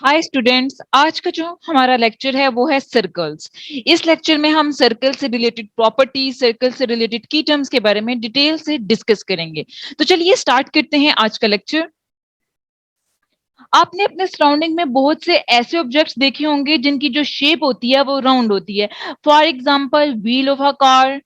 Hi students, आज का जो हमारा लेक्चर है वो है सर्कल्स। इस लेक्चर में हम सर्कल से रिलेटेड प्रॉपर्टीज, सर्कल से रिलेटेड की टर्म्स के बारे में डिटेल से डिस्कस करेंगे। तो चलिए स्टार्ट करते हैं आज का लेक्चर। आपने अपने सराउंडिंग में बहुत से ऐसे ऑब्जेक्ट्स देखे होंगे जिनकी जो शेप होती है वो राउंड होती है। For example wheel of a car.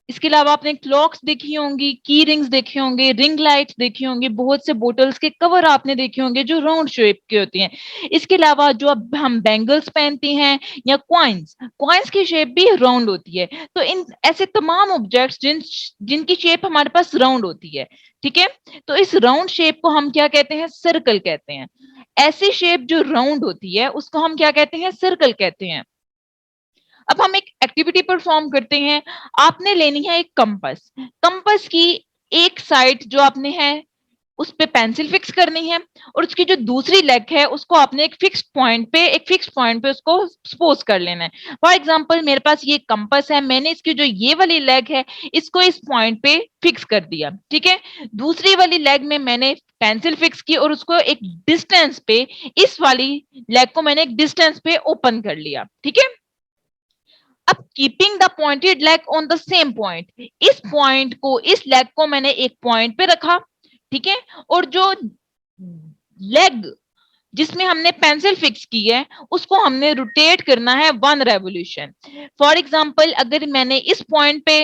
इसके अलावा आपने क्लॉक्स देखी होंगी, की रिंग्स देखे होंगे, रिंग लाइट्स देखी होंगी, बहुत से बोटल्स के कवर आपने देखे होंगे जो राउंड शेप के होती हैं। इसके अलावा जो अब हम बैंगल्स पहनते हैं या कॉइन्स, कॉइन्स की शेप भी राउंड होती है। तो इन ऐसे तमाम ऑब्जेक्ट्स जिनकी शेप हमारे पास राउंड होती है, ठीक है। तो इस राउंड शेप को हम क्या कहते हैं? सर्कल कहते हैं। ऐसी शेप जो राउंड होती है उसको हम क्या कहते हैं? सर्कल कहते हैं। अब हम एक एक्टिविटी परफॉर्म करते हैं। आपने लेनी है एक कंपास। कंपास की एक साइड जो आपने है उस पे पेंसिल फिक्स करनी है, और उसकी जो दूसरी लेग है उसको आपने एक फिक्स्ड पॉइंट पे उसको सपोज कर लेना है। फॉर एग्जांपल मेरे पास ये कंपास है, मैंने इसकी जो ये वाली लेग है इसको इस पॉइंट पे फिक्स कर दिया, ठीक है। दूसरी वाली लेग में मैंने पेंसिल फिक्स की और उसको एक डिस्टेंस पे, इस वाली लेग को मैंने एक डिस्टेंस पे ओपन कर लिया, ठीक है। अब keeping the pointed leg on the same point, इस पॉइंट को, इस लेग को मैंने एक पॉइंट पे रखा, ठीक है। और जो लेग जिसमें हमने पेंसिल फिक्स की है उसको हमने रोटेट करना है 1 रेवोल्यूशन। फॉर एग्जाम्पल अगर मैंने इस पॉइंट पे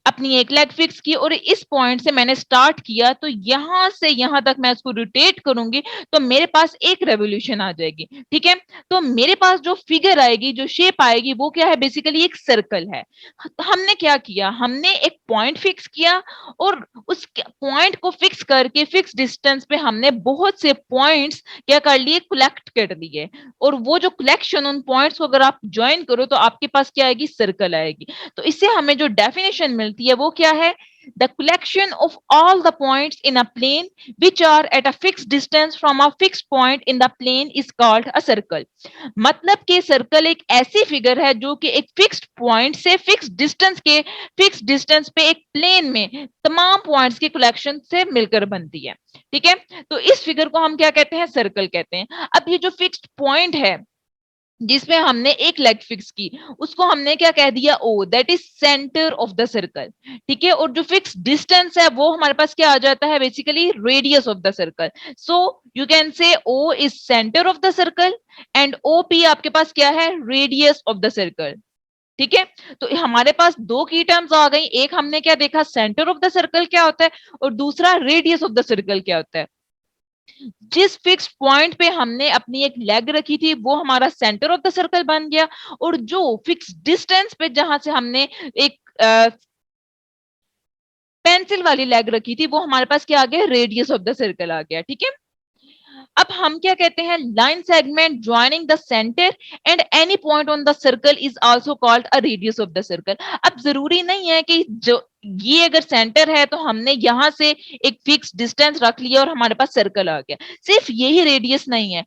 अपनी एक लेग फिक्स की और इस पॉइंट से मैंने स्टार्ट किया, तो यहां से यहां तक मैं उसको रोटेट करूंगी तो मेरे पास एक रेवोल्यूशन आ जाएगी, ठीक है। तो मेरे पास जो फिगर आएगी, जो शेप आएगी, वो क्या है? बेसिकली एक सर्कल है। तो हमने क्या किया? हमने एक पॉइंट फिक्स किया और उस पॉइंट को फिक्स करके फिक्स डिस्टेंस पे हमने बहुत से पॉइंट्स क्या कर लिए? कलेक्ट कर लिए। और वो जो कलेक्शन, उन पॉइंट्स को अगर आप ज्वाइन करो तो आपके पास क्या आएगी? सर्कल आएगी। तो इससे हमें जो डेफिनेशन मिलती है वो क्या है? The collection of all the points in a plane which are at a fixed distance from a fixed point in the plane is called a circle. मतलब कि सर्कल एक ऐसी फिगर है जो कि एक फिक्स्ड पॉइंट से फिक्स्ड डिस्टेंस पे एक प्लेन में तमाम पॉइंट्स के कलेक्शन से मिलकर बनती है, ठीक है। तो इस फिगर को हम क्या कहते हैं? सर्कल कहते हैं। अब ये जो फिक्स्ड पॉइंट है जिसमें हमने एक लेग फिक्स की, उसको हमने क्या कह दिया? Oh, that is centre of the circle, ठीक है। और जो फिक्स डिस्टेंस है वो हमारे पास क्या आ जाता है? Basically radius of the circle. So you can say O is centre of the circle and O P आपके पास क्या है? रेडियस ऑफ द सर्कल, ठीक है। तो हमारे पास दो की टर्म्स आ गई। एक हमने क्या देखा? सेंटर ऑफ द सर्कल क्या होता है, और दूसरा रेडियस ऑफ द सर्कल क्या होता है। जिस फिक्स पॉइंट पे हमने अपनी एक लेग रखी थी वो हमारा सेंटर ऑफ द सर्कल बन गया, और जो फिक्स डिस्टेंस पे जहां से हमने एक पेंसिल वाली लेग रखी थी वो हमारे पास क्या आ गया? रेडियस ऑफ द सर्कल आ गया, ठीक है। अब हम क्या कहते हैं? Line segment joining the centre and any point on the circle is also called a radius of the circle. अब जरूरी नहीं है कि जो ये अगर सेंटर है तो हमने यहां से एक फिक्स डिस्टेंस रख लिया और हमारे पास सर्कल आ गया। सिर्फ यही रेडियस नहीं है।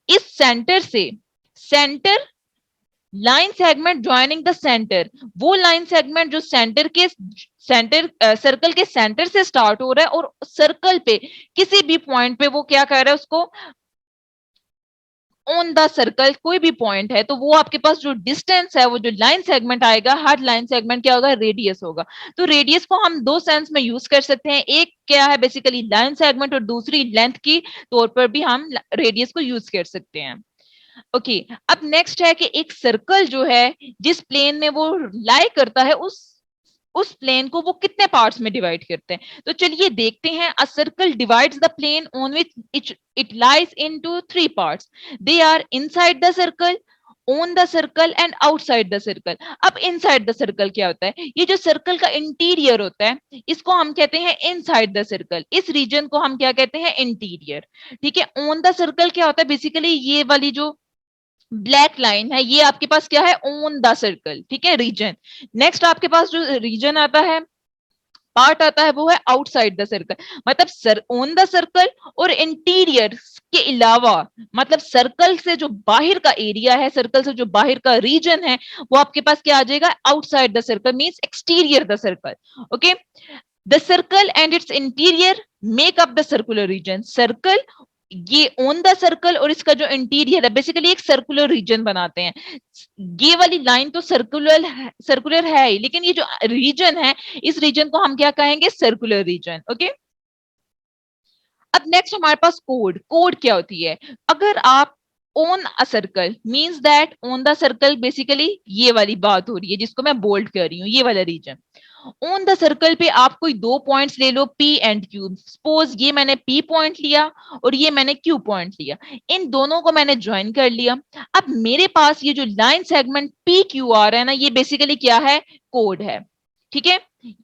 इस सेंटर से, centre line segment joining the centre, वो लाइन सेगमेंट जो सेंटर सर्कल के सेंटर से स्टार्ट हो रहा है और सर्कल पे किसी भी पॉइंट पे वो क्या कर रहा है? उसको ऑन द सर्कल कोई भी पॉइंट है तो वो आपके पास जो डिस्टेंस है, वो जो लाइन सेगमेंट आएगा, हर लाइन सेगमेंट क्या होगा? रेडियस होगा। तो रेडियस को हम दो सेंस में यूज कर सकते हैं। एक क्या है? बेसिकली लाइन सेगमेंट, और दूसरी लेंथ की तौर पर भी हम रेडियस को यूज कर सकते हैं। ओके, अब नेक्स्ट है कि एक सर्कल जो है जिस प्लेन में वो लाई करता है उस प्लेन को वो कितने पार्ट्स में डिवाइड करते हैं। तो चलिए देखते हैं। A circle divides the plane on which it lies into 3 parts. They are inside the circle, on the circle and outside the circle. अब इनसाइड द सर्कल क्या होता है? ये जो सर्कल का इंटीरियर होता है इसको हम कहते हैं इनसाइड द सर्कल। इस रीजन को हम क्या कहते हैं? इंटीरियर, ठीक है। ऑन द सर्कल क्या होता है? बेसिकली ये वाली जो ब्लैक लाइन है ये आपके पास क्या है? ऑन द सर्कल, ठीक है, रीजन। नेक्स्ट आपके पास जो रीजन आता है, पार्ट आता है, वो है आउटसाइड द सर्कल। मतलब ऑन द सर्कल और इंटीरियर के अलावा, मतलब सर्कल से जो बाहर का एरिया है, सर्कल से जो बाहर का रीजन है, वो आपके पास क्या आ जाएगा? Outside the circle means exterior the circle. Okay, the circle and it's interior make up the circular region. Circle ये ऑन द सर्कल और इसका जो इंटीरियर है बेसिकली एक सर्कुलर रीजन बनाते हैं। ये वाली लाइन तो सर्कुलर है ही, लेकिन ये जो रीजन है इस रीजन को हम क्या कहेंगे, सर्कुलर रीजन। ओके, अब नेक्स्ट हमारे पास कोड। कोड क्या होती है? अगर आप on a circle means that on the circle basically ये वाली बात हो रही है जिसको मैं बोल्ड कर रही हूँ, ये वाला रीजन। ऑन द सर्कल पे आप कोई दो पॉइंट्स ले लो P एंड Q। सपोज ये मैंने P पॉइंट लिया और ये मैंने Q पॉइंट लिया, इन दोनों को मैंने ज्वाइन कर लिया। अब मेरे पास ये जो लाइन सेगमेंट PQ आ रहा है ना, ये बेसिकली क्या है, कोड है। ठीक है,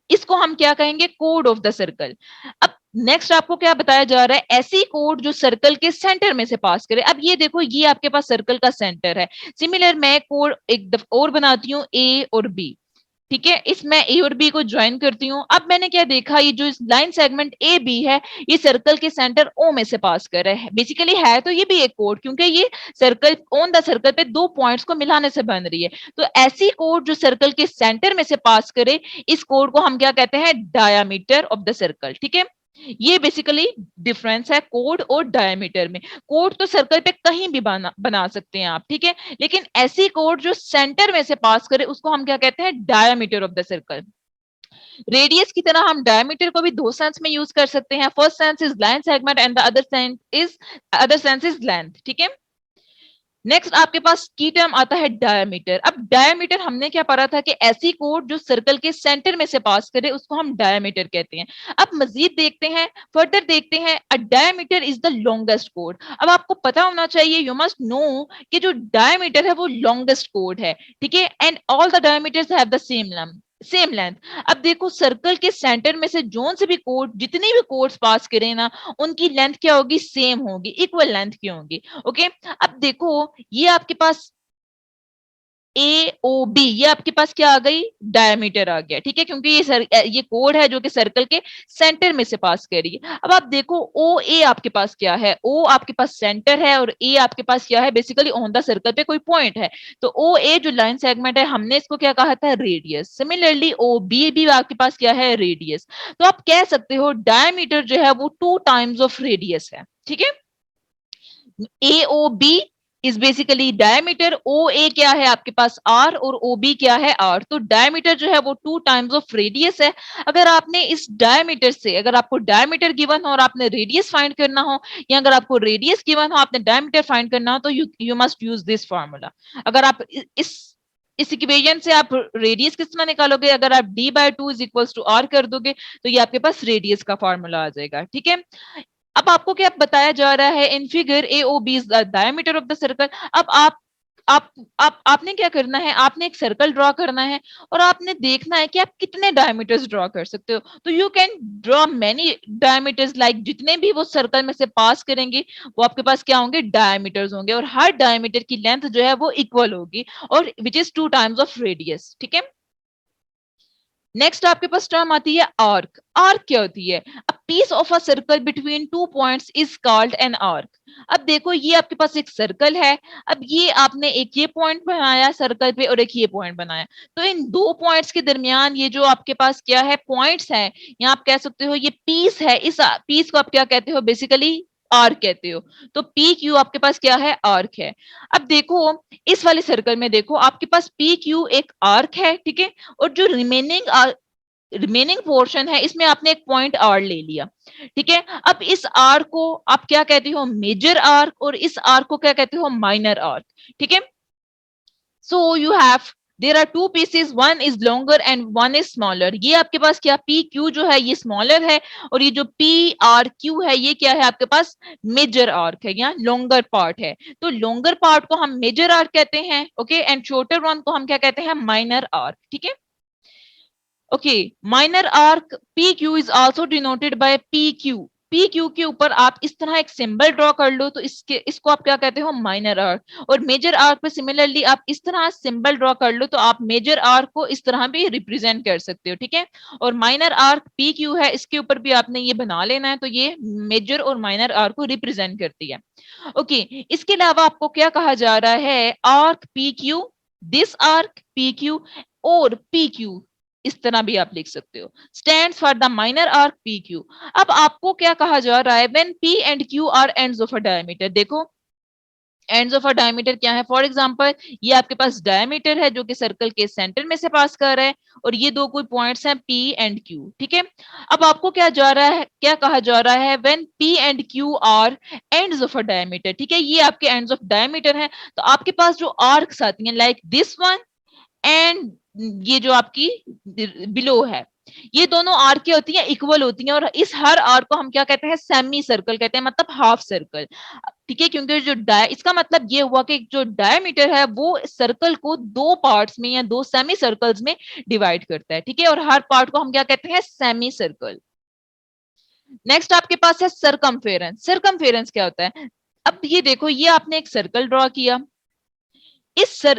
इसको हम क्या कहेंगे, कोड ऑफ द सर्कल। अब नेक्स्ट आपको क्या बताया जा रहा है, ऐसी कोड जो सर्कल के सेंटर में से पास करे। अब ये देखो, ये आपके पास सर्कल का सेंटर है। सिमिलर मैं कोड एक दफा और बनाती हूँ, A और B। ठीक है, इसमें ए और बी को ज्वाइन करती हूँ। अब मैंने क्या देखा, ये जो लाइन सेगमेंट ए बी है ये सर्कल के सेंटर ओ में से पास कर रहा है। बेसिकली है तो ये भी एक कोड, क्योंकि ये सर्कल ऑन द सर्कल पे दो पॉइंट्स को मिलाने से बन रही है। तो ऐसी कोड जो सर्कल के सेंटर में से पास करे, इस कोड को हम क्या कहते हैं, डायामीटर ऑफ द सर्कल। ठीक है, ये बेसिकली डिफरेंस है कोड और डायमीटर में। कोड तो सर्कल पे कहीं भी बना सकते हैं आप, ठीक है, लेकिन ऐसी कोड जो सेंटर में से पास करे उसको हम क्या कहते हैं, diameter of the circle. Radius की तरह हम डायमीटर को भी दो सेंस में यूज कर सकते हैं। First sense is line segment and the other sense is length. ठीक है, नेक्स्ट आपके पास की टर्म आता है डायमीटर। अब डायमीटर हमने क्या पढ़ा था कि ऐसी कोड जो सर्कल के सेंटर में से पास करे उसको हम डायमीटर कहते हैं। अब मजीद देखते हैं, फर्दर देखते हैं, a diameter is the longest code. अब आपको पता होना चाहिए, यू मस्ट नो कि जो डायमीटर है वो लॉन्गेस्ट कोड है। ठीक है, and all the diameters have the same length. अब देखो, सर्कल के सेंटर में से जोन से भी कोड, जितनी भी कोड्स पास करें ना, उनकी लेंथ क्या होगी, सेम होगी, इक्वल लेंथ की होगी। ओके, अब देखो ये आपके पास ए ओ बी, ये आपके पास क्या आ गई, डायमीटर आ गया। ठीक है, क्योंकि ये कोड है जो कि सर्कल के सेंटर में से पास कर रही है। अब आप देखो ओ ए आपके पास क्या है, ओ आपके पास सेंटर है और ए आपके पास क्या है, बेसिकली ऑन द सर्कल पे कोई पॉइंट है। तो ओ ए जो लाइन सेगमेंट है हमने इसको क्या कहा था, रेडियस। सिमिलरली ओ बी भी आपके पास क्या है, रेडियस। तो आप कह सकते हो डायमीटर जो है वो 2 टाइम्स ऑफ रेडियस है। ठीक है, AOB इज बेसिकली डायमीटर, ओ ए क्या है आपके पास आर और ओ बी क्या है आर। तो डायमीटर जो है वो 2 टाइम्स ऑफ रेडियस है। अगर आपने इस डायमीटर से, अगर आपको डायमीटर गिवन हो और आपने रेडियस फाइंड करना हो, या अगर आपको रेडियस गिवन हो आपने डायमीटर फाइंड करना हो, तो you must use this formula. अगर आप इस इक्वेशन से आप रेडियस किस तरह निकालोगे, अगर आप d/2 is equal to are कर दोगे तो ये आपके पास रेडियस का फार्मूला आ जाएगा। ठीक है, अब आपको क्या बताया जा रहा है, in figure AOB is the diameter of the circle. अब आपने क्या करना है, आपने एक सर्कल ड्रॉ करना है और आपने देखना है कि आप कितने डायमीटर्स ड्रॉ कर सकते हो। तो you can draw many diameters, like जितने भी वो सर्कल में से पास करेंगे वो आपके पास क्या होंगे, डायमीटर्स होंगे, और हर डायमीटर की लेंथ जो है वो इक्वल होगी, और which is 2 times of radius. ठीक है, नेक्स्ट आपके पास टर्म आती है आर्क। आर्क क्या होती है, a piece of a circle between two points is called an arc. अब देखो ये आपके पास एक सर्कल है, अब ये आपने एक ये पॉइंट बनाया सर्कल पे और एक ये पॉइंट बनाया, तो इन दो पॉइंट्स के दरमियान ये जो आपके पास क्या है, पॉइंट्स है, या आप कह सकते हो ये पीस है, इस पीस को आप क्या कहते हो, बेसिकली आर्क कहते हो। तो पी क्यू आपके पास क्या है, आर्क है। अब देखो इस वाले सर्कल में देखो आपके पास पी क्यू एक आर्क है। ठीक है, और जो रिमेनिंग पोर्शन है इसमें आपने एक पॉइंट आर ले लिया। ठीक है, अब इस आर को आप क्या कहते हो, मेजर आर्क, और इस आर्क को क्या कहते हो, माइनर आर्क। ठीक है, so you have there are two pieces, one is longer and one is smaller. ये आपके पास क्या, पी क्यू जो है ये स्मॉलर है, और ये जो पी आर क्यू है ये क्या है आपके पास, मेजर आर्क है या लॉन्गर पार्ट है। तो लॉन्गर पार्ट को हम मेजर आर्क कहते हैं, ओके, एंड शॉर्टर वन को हम क्या कहते हैं, माइनर आर्क। ठीक है, okay, minor arc P Q is also denoted by P Q. P Q के ऊपर आप इस तरह एक सिंबल ड्रॉ कर लो तो इसको आप क्या कहते हो, माइनर आर्क। और मेजर आर्क पे सिमिलरली आप इस तरह सिंबल ड्रॉ कर लो तो आप मेजर आर्क को इस तरह भी रिप्रेजेंट कर सकते हो। ठीक है, और माइनर आर्क पी क्यू है, इसके ऊपर भी आपने ये बना लेना है, तो ये मेजर और माइनर आर्क को रिप्रेजेंट करती है। ओके, इसके अलावा आपको क्या कहा जा रहा है, arc P Q, this arc P Q और पी क्यू, इस तरह भी आप लिख सकते हो, stands for the minor arc P Q. अब आपको क्या कहा जा रहा है, when P and Q R ends of a diameter. देखो एंड्स ऑफ अ डायमीटर क्या है, फॉर एग्जांपल ये आपके पास डायमीटर है जो कि सर्कल के सेंटर में से पास कर रहा है, और ये दो कोई पॉइंट्स हैं पी एंड क्यू, ठीक है। अब आपको क्या जा रहा है, क्या कहा जा रहा है, when P and Q R ends of a diameter, ठीक है, ये आपके एंड्स ऑफ डायमीटर है। तो आपके पास जो आर्क्स आती हैं लाइक दिस वन एंड ये जो आपकी बिलो है, ये दोनों आर्क क्या होती हैं, इक्वल होती हैं, और इस हर आर्क को हम क्या कहते हैं, सेमी सर्कल कहते हैं, मतलब हाफ सर्कल, ठीक है। क्योंकि जो इसका मतलब ये हुआ कि जो डायमीटर है वो सर्कल को दो पार्ट्स में या दो सेमी सर्कल्स में डिवाइड करता है, ठीक है, और हर पार्ट को हम क्या कहते हैं, सेमी सर्कल। नेक्स्ट आपके पास है सरकमफेरेंस। सरकमफेरेंस क्या होता है, अब ये देखो, ये आपने एक सर्कल ड्रॉ किया,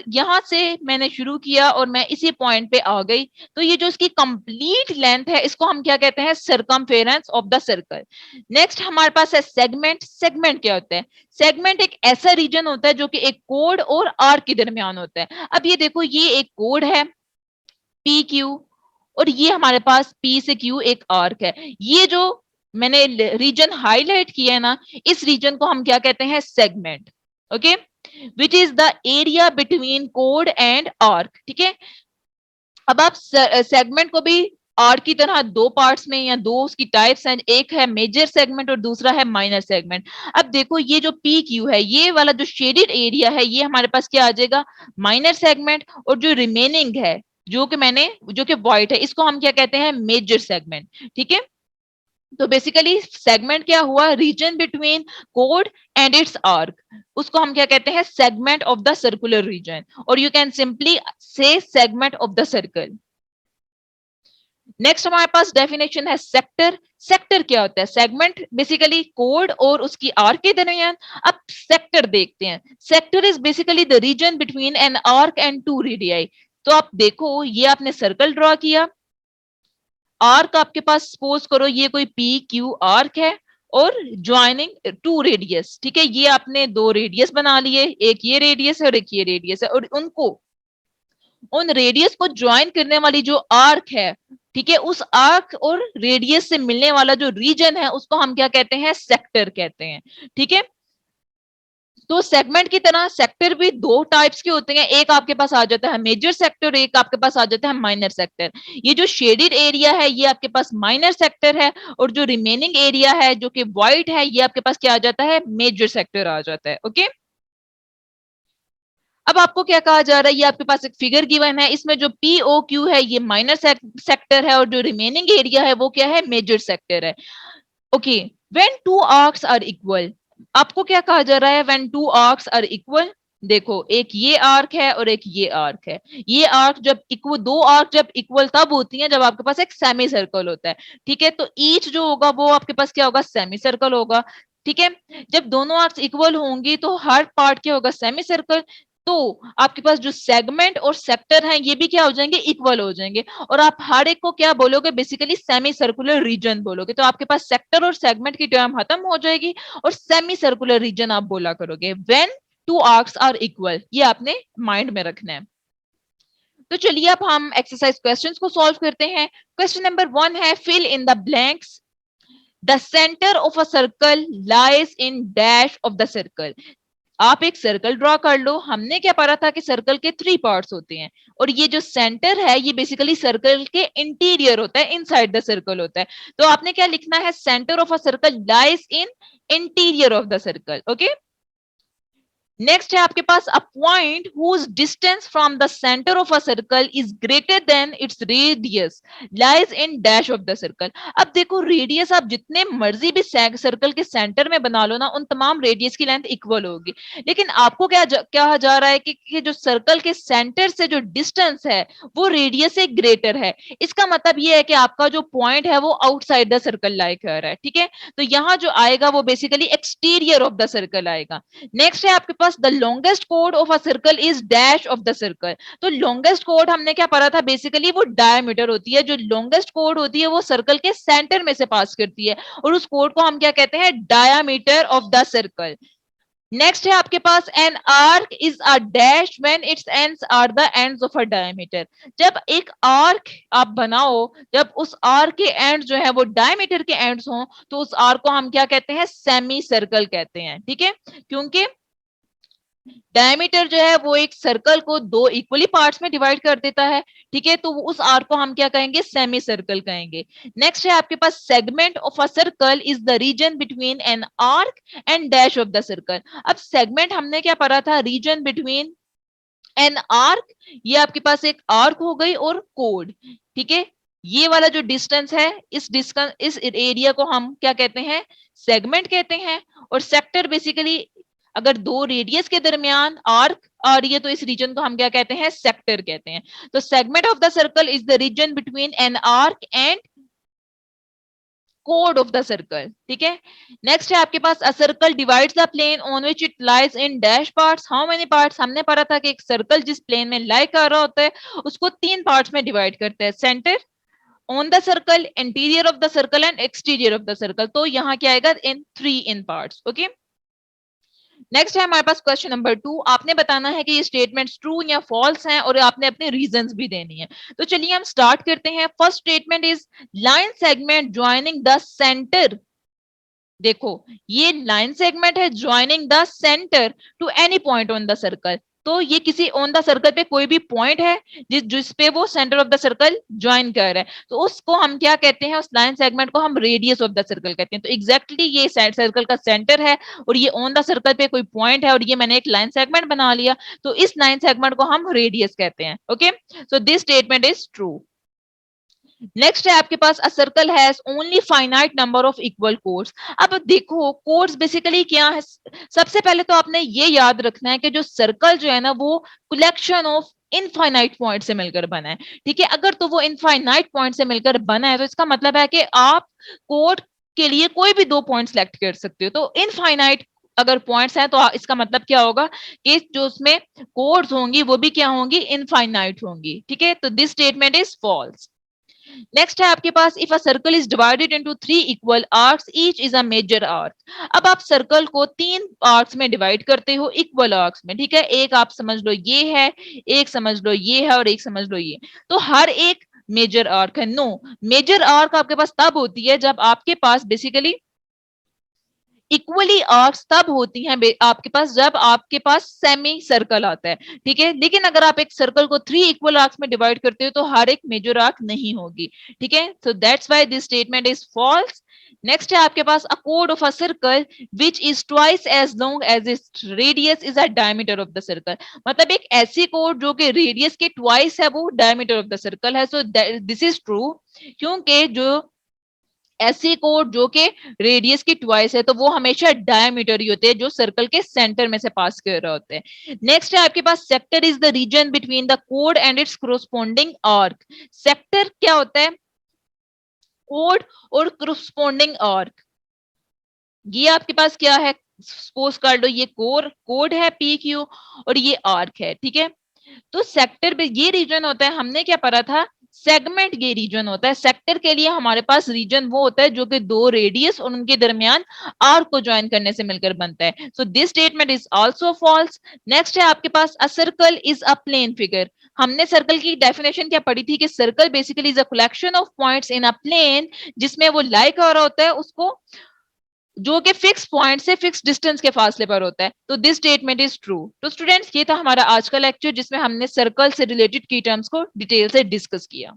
यहां से मैंने शुरू किया और मैं इसी पॉइंट पे आ गई, तो ये जो इसकी कंप्लीट लेंथ है इसको हम क्या कहते हैं, circumference of the circle. Next हमारे पास है सेगमेंट। सेगमेंट क्या होता है, सेगमेंट एक ऐसा रीजन होता है जो कि एक कोड और आर्क के दरमियान होता है। अब ये देखो, ये एक कोड है पी क्यू, और ये हमारे पास पी से क्यू एक आर्क है। ये जो मैंने रीजन हाईलाइट किया है ना, इस रीजन को हम क्या कहते हैं, segment, okay, which is the area between code and arc, ठीक है। अब आप सेगमेंट को भी आर्क की तरह दो पार्ट्स में या दो उसकी टाइप्स हैं, एक है मेजर सेगमेंट और दूसरा है माइनर सेगमेंट। अब देखो, ये जो पी क्यू है, ये वाला जो शेडेड एरिया है, ये हमारे पास क्या आ जाएगा, माइनर सेगमेंट, और जो रिमेनिंग है जो कि व्हाइट है, इसको हम क्या कहते हैं, मेजर सेगमेंट, ठीक है। तो बेसिकली सेगमेंट क्या हुआ, region between code and it's arc, उसको हम क्या कहते हैं, segment of the circular region, और यू कैन सिंपली से segment of the circle. Next हमारे पास डेफिनेशन है सेक्टर। सेक्टर क्या होता है, सेगमेंट बेसिकली कोड और उसकी आर्क के दरमियान। अब सेक्टर देखते हैं, sector is basically the region between an arc and two radii. तो आप देखो, ये आपने सर्कल ड्रॉ किया, आर्क आपके पास सपोज करो ये कोई पी क्यू आर्क है, और ज्वाइनिंग टू रेडियस, ठीक है, ये आपने दो रेडियस बना लिए, एक ये रेडियस है और एक ये रेडियस है, और उनको उन रेडियस को ज्वाइन करने वाली जो आर्क है, ठीक है, उस आर्क और रेडियस से मिलने वाला जो रीजन है उसको हम क्या कहते हैं, सेक्टर कहते हैं, ठीक है। तो सेगमेंट की तरह सेक्टर भी दो टाइप्स के होते हैं, एक आपके पास आ जाता है मेजर सेक्टर, एक आपके पास आ जाता है माइनर सेक्टर। ये जो शेडेड एरिया है ये आपके पास माइनर सेक्टर है, और जो रिमेनिंग एरिया है जो कि व्हाइट है, ये आपके पास क्या आ जाता है, मेजर सेक्टर आ जाता है, ओके। अब आपको क्या कहा जा रहा है, ये आपके पास एक फिगर गिवन है, इसमें जो पी ओ क्यू है ये माइनर सेक्टर है, और जो रिमेनिंग एरिया है वो क्या है, मेजर सेक्टर है, okay. When two arcs are equal, आपको क्या कहा जा रहा है, when two arcs are equal. देखो, एक ये आर्क है और एक ये आर्क है, ये आर्क जब इक्वल, दो आर्क जब इक्वल तब होती हैं जब आपके पास एक सेमी सर्कल होता है, ठीक है। तो ईच जो होगा वो आपके पास क्या होगा, सेमी सर्कल होगा, ठीक है। जब दोनों आर्क्स इक्वल होंगी तो हर पार्ट क्या होगा, सेमी सर्कल। तो आपके पास जो सेगमेंट और सेक्टर हैं ये भी क्या हो जाएंगे, इक्वल हो जाएंगे, और आप हर एक को क्या बोलोगे, बेसिकली सेमी सर्कुलर रीजन बोलोगे। तो आपके पास सेक्टर और सेगमेंट की टर्म खत्म हो जाएगी, और सेमी सर्कुलर रीजन आप बोला करोगे when two arcs are equal. ये आपने माइंड में रखना है। तो चलिए अब हम एक्सरसाइज क्वेश्चंस को सॉल्व करते हैं। क्वेश्चन नंबर 1 है, fill in the blanks, the centre of a circle lies in dash of the circle. आप एक सर्कल ड्रॉ कर लो, हमने क्या पढ़ा था कि सर्कल के थ्री पार्ट्स होते हैं, और ये जो सेंटर है ये बेसिकली सर्कल के इंटीरियर होता है, इनसाइड द सर्कल होता है। तो आपने क्या लिखना है, centre of a circle lies in interior of the circle, okay. Next है आपके पास, a point whose distance from the centre of a circle is greater than its radius lies in dash of the circle. अब देखो, radius आप जितने मर्जी भी circle के सेंटर में बना लो ना, उन तमाम रेडियस की लेंथ इक्वल होगी, लेकिन आपको क्या कहा जा रहा है कि जो सर्कल के सेंटर से जो डिस्टेंस है वो रेडियस से ग्रेटर है। इसका मतलब ये है कि आपका जो पॉइंट है वो आउटसाइड द सर्कल लाई कर रहा है, ठीक है। तो यहां जो आएगा वो basically exterior of the circle आएगा। नेक्स्ट है आपके पास, द लॉन्गेस्ट कोड of a circle is dash of the circle. तो लॉन्गेस्ट कोड हमने क्या पढ़ा था, बेसिकली वो डायमीटर होती है। जो लॉन्गेस्ट कोड होती है वो सर्कल के सेंटर में से पास करती है, और उस कोड को हम क्या कहते हैं, diameter of the circle. Next है आपके पास an arc is a dash when its ends are the ends of a diameter. जब एक आर्क आप बनाओ, जब उस आर्क के एंड जो है वो डायमीटर के एंड्स हों, तो उस आर्क को हम क्या कहते हैं? सेमी सर्कल कहते हैं। ठीक है, क्योंकि डायमीटर जो है वो एक सर्कल को दो इक्वली पार्ट्स में डिवाइड कर देता है। ठीक है, तो उस आर्क को हम क्या कहेंगे? सेमी सर्कल कहेंगे। नेक्स्ट है आपके पास segment of a circle is the region between an arc and dash of the circle. अब सेगमेंट हमने क्या पढ़ा था? रीजन बिटवीन एन आर्क, ये आपके पास एक आर्क हो गई, और कोड। ठीक है, ये वाला जो डिस्टेंस है, इस डिस्टेंस, इस एरिया को हम क्या कहते हैं? सेगमेंट कहते हैं। और सेक्टर बेसिकली अगर दो रेडियस के दरमियान आर्क आ रही है तो इस रीजन को हम क्या कहते हैं? सेक्टर कहते हैं। तो segment of the circle is the region between an arc and कोड ऑफ द सर्कल। ठीक है, नेक्स्ट है आपके पास a circle divides the plane on which it lies in dash parts. How many parts? हमने पढ़ा था कि एक सर्कल जिस प्लेन में लाई कर रहा होता है उसको तीन पार्ट्स में डिवाइड करते हैं: centre, on the circle, interior of the circle and exterior of the circle. तो यहाँ क्या आएगा? In three in parts. Okay, next है हमारे पास क्वेश्चन नंबर 2। आपने बताना है कि ये स्टेटमेंट्स ट्रू या फॉल्स हैं, और आपने अपने रीजंस भी देनी है। तो चलिए हम स्टार्ट करते हैं। First statement is line segment joining the centre. देखो, ये लाइन सेगमेंट है joining the centre to any point on the circle. तो ये किसी ऑन द सर्कल पे कोई भी पॉइंट है जिस पे वो centre of the circle join कर रहा है, तो उसको हम क्या कहते हैं? उस लाइन सेगमेंट को हम रेडियस ऑफ द सर्कल कहते हैं। तो एग्जैक्टली ये सर्कल का सेंटर है और ये ऑन द सर्कल पे कोई पॉइंट है, और ये मैंने एक लाइन सेगमेंट बना लिया, तो इस लाइन सेगमेंट को हम रेडियस कहते हैं। Okay, so this statement is true. Next है आपके पास a circle has only finite number of equal chords. अब देखो, कोड्स बेसिकली क्या है? सबसे पहले तो आपने ये याद रखना है कि जो सर्कल जो है ना, वो कलेक्शन ऑफ इनफाइनाइट पॉइंट से मिलकर बना है। ठीक है, अगर तो वो इनफाइनाइट पॉइंट से मिलकर बना है तो इसका मतलब है कि आप कोड के लिए कोई भी दो पॉइंट सेलेक्ट कर सकते हो। तो इनफाइनाइट अगर पॉइंट्स हैं तो इसका मतलब क्या होगा कि जो उसमें कोड्स होंगी वो भी क्या होंगी? इनफाइनाइट होंगी। ठीक है, तो this statement is false. Next है आपके पास if a circle is divided into three equal arcs each is a major arc. अब आप सर्कल को तीन आर्क्स में डिवाइड करते हो, इक्वल आर्क्स में। ठीक है, एक आप समझ लो ये है, एक समझ लो ये है, और एक समझ लो ये। तो हर एक मेजर आर्क है? नो, मेजर आर्क आपके पास तब होती है जब आपके पास बेसिकली इक्वली आर्क्स तब होती हैं आपके पास जब आपके पास सेमी सर्कल आता है। ठीक है, लेकिन अगर आप एक सर्कल को थ्री इक्वल आर्क्स में डिवाइड करते हो तो हर एक मेजर आर्क नहीं होगी। ठीक है, so that's why this statement is false. Next है आपके पास अ कोड of a circle which is twice as long as its radius is a diameter of the circle. मतलब एक ऐसी कोड जो कि रेडियस के ट्वाइस है वो डायमीटर ऑफ द सर्कल है। सो दिस इज ट्रू, क्योंकि जो ऐसी कोड जो कि रेडियस की ट्वाइस है तो वो हमेशा डायमीटर ही होते हैं जो सर्कल के सेंटर में से पास कर रहे होते हैं। नेक्स्ट है आपके पास sector is the region between the कोड and its corresponding arc. Sector क्या होता है? कोड और कोरोस्पोंडिंग आर्क। ये आपके पास क्या है? सपोज कर लो ये कोड है पी क्यू, और ये आर्क है। ठीक है, तो सेक्टर पे ये रीजन होता है, हमने क्या पढ़ा था? सेगमेंट ये रीजन होता है। सेक्टर के लिए हमारे पास रीजन वो होता है जो कि दो रेडियस और उनके दरमियान आर्क को ज्वाइन करने से मिलकर बनता है। So this statement is also false. Next है आपके पास a circle is a plane figure. हमने सर्कल की डेफिनेशन क्या पढ़ी थी कि circle basically is a collection of points in a plane, जिसमें वो लाई कर रहा होता है उसको, जो कि फिक्स पॉइंट से फिक्स डिस्टेंस के फासले पर होता है। तो दिस स्टेटमेंट इज ट्रू। तो स्टूडेंट्स, ये था हमारा आज का लेक्चर जिसमें हमने सर्कल से रिलेटेड की टर्म्स को डिटेल से डिस्कस किया।